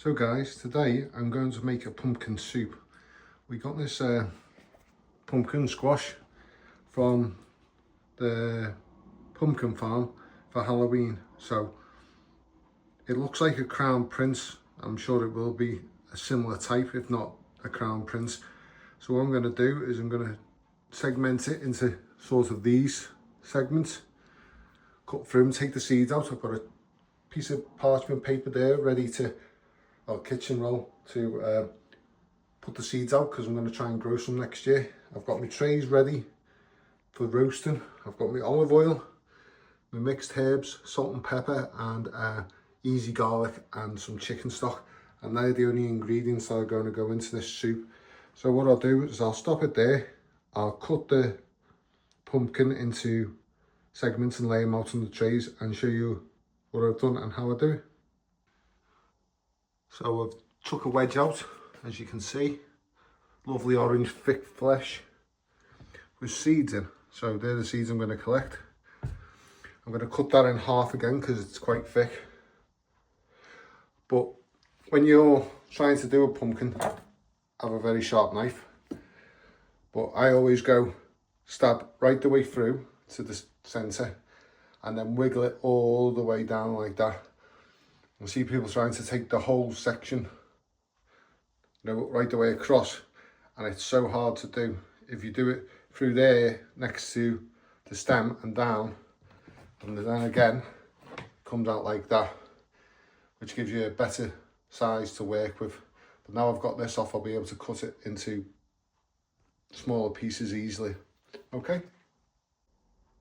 So guys, today I'm going to make a pumpkin soup. We got this pumpkin squash from the pumpkin farm for Halloween. So it looks like a crown prince. I'm sure it will be a similar type, if not a crown prince. So what I'm going to do is I'm going to segment it into sort of these segments, cut through and take the seeds out. I've got a piece of parchment paper there ready to, or kitchen roll, to put the seeds out because I'm going to try and grow some next year. I've got my trays ready for roasting. I've got my olive oil, my mixed herbs, salt and pepper, and easy garlic and some chicken stock. And they're the only ingredients that are going to go into this soup. So what I'll do is I'll stop it there. I'll cut the pumpkin into segments and lay them out on the trays and show you what I've done and how I do it. So I've took a wedge out, as you can see. Lovely orange thick flesh with seeds in. So they're the seeds I'm going to collect. I'm going to cut that in half again because it's quite thick. But when you're trying to do a pumpkin, have a very sharp knife. But I always go stab right the way through to the centre and then wiggle it all the way down like that. I see people trying to take the whole section, right the way across, and it's so hard to do. If you do it through there next to the stem and down, and then again it comes out like that, which gives you a better size to work with. But now I've got this off, I'll be able to cut it into smaller pieces easily. Okay,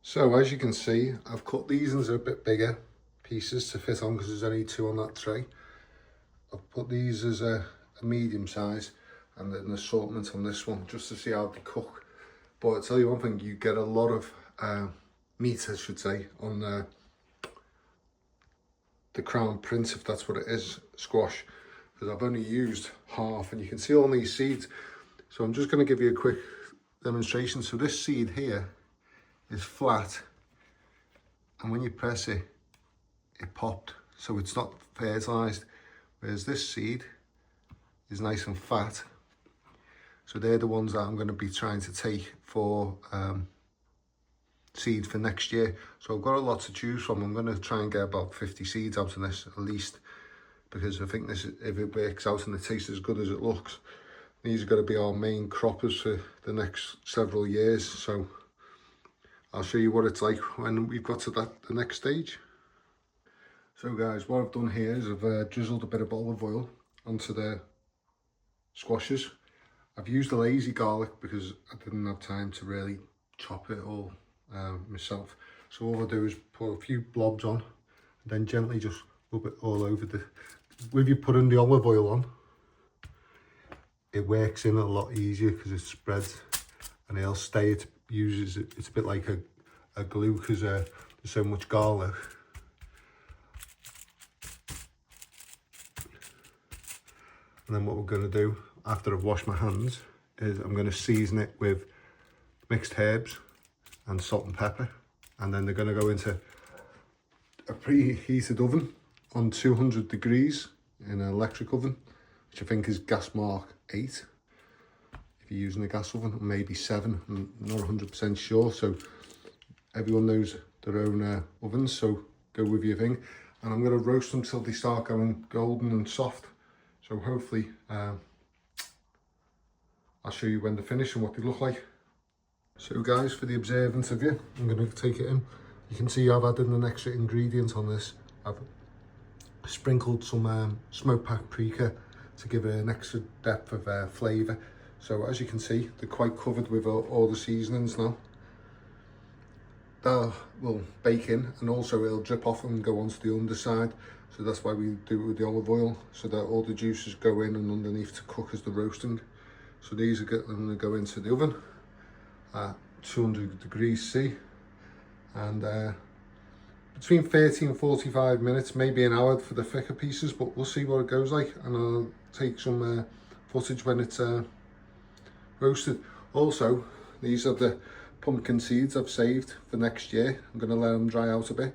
so as you can see, I've cut these into a bit bigger pieces to fit on because there's only 2 on that tray. I've put these as a medium size and then an assortment on this one just to see how they cook. But I'll tell you one thing, you get a lot of meat, I should say, on the crown prince, if that's what it is, squash, because I've only used half and you can see all these seeds. So I'm just going to give you a quick demonstration. So this seed here is flat, and when you press it, it popped, so it's not fertilized, whereas this seed is nice and fat. So they're the ones that I'm going to be trying to take for seeds for next year. So I've got a lot to choose from. I'm going to try and get about 50 seeds out of this at least, because I think this, if it works out and it tastes as good as it looks, these are going to be our main croppers for the next several years. So I'll show you what it's like when we've got to the next stage. So guys, what I've done here is I've drizzled a bit of olive oil onto the squashes. I've used a lazy garlic because I didn't have time to really chop it all myself. So all I do is put a few blobs on and then gently just rub it all over the... With you putting the olive oil on, it works in a lot easier because it spreads and it'll stay. It uses it. It's a bit like a glue because there's so much garlic. And then what we're going to do after I've washed my hands is I'm going to season it with mixed herbs and salt and pepper. And then they're going to go into a preheated oven on 200 degrees in an electric oven, which I think is gas mark 8. If you're using a gas oven, or maybe 7, I'm not 100% sure. So everyone knows their own ovens, so go with your thing. And I'm going to roast them till they start going golden and soft. So hopefully I'll show you when they're finished and what they look like. So guys, for the observant of you, I'm going to take it in. You can see I've added an extra ingredient on this. I've sprinkled some smoked paprika to give it an extra depth of flavour. So as you can see, they're quite covered with all the seasonings now. That will bake in, and also it'll drip off and go onto the underside. So that's why we do it with the olive oil, so that all the juices go in and underneath to cook as they're roasting. So these are going to go into the oven at 200 degrees C, and between 30 and 45 minutes, maybe an hour for the thicker pieces, but we'll see what it goes like, and I'll take some footage when it's roasted. Also, these are the pumpkin seeds I've saved for next year. I'm going to let them dry out a bit.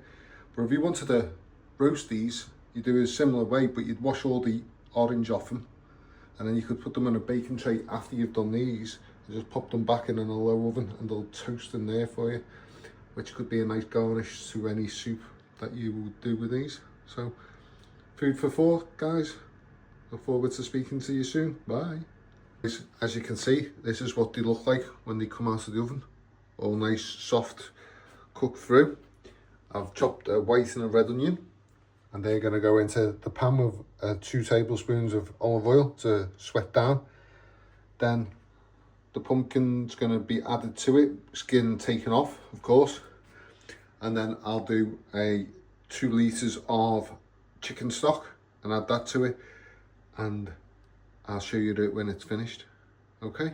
But if you wanted to roast these, you do it a similar way, but you'd wash all the orange off them, and then you could put them in a baking tray after you've done these, and just pop them back in a low oven and they'll toast in there for you, which could be a nice garnish to any soup that you would do with these. So food for thought, guys. Look forward to speaking to you soon. Bye. As you can see, this is what they look like when they come out of the oven. All nice, soft, cooked through. I've chopped a white and a red onion, and they're going to go into the pan with 2 tablespoons of olive oil to sweat down. Then the pumpkin's going to be added to it, skin taken off, of course. And then I'll do 2 litres of chicken stock and add that to it. And I'll show you it when it's finished. Okay?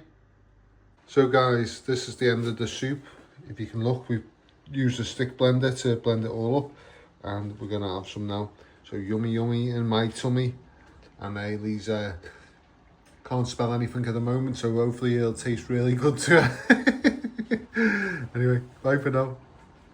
So guys, this is the end of the soup. If you can look, we've used a stick blender to blend it all up. And we're going to have some now. So yummy, yummy in my tummy. And Ailey's can't spell anything at the moment, so hopefully it'll taste really good to her. Anyway, bye for now.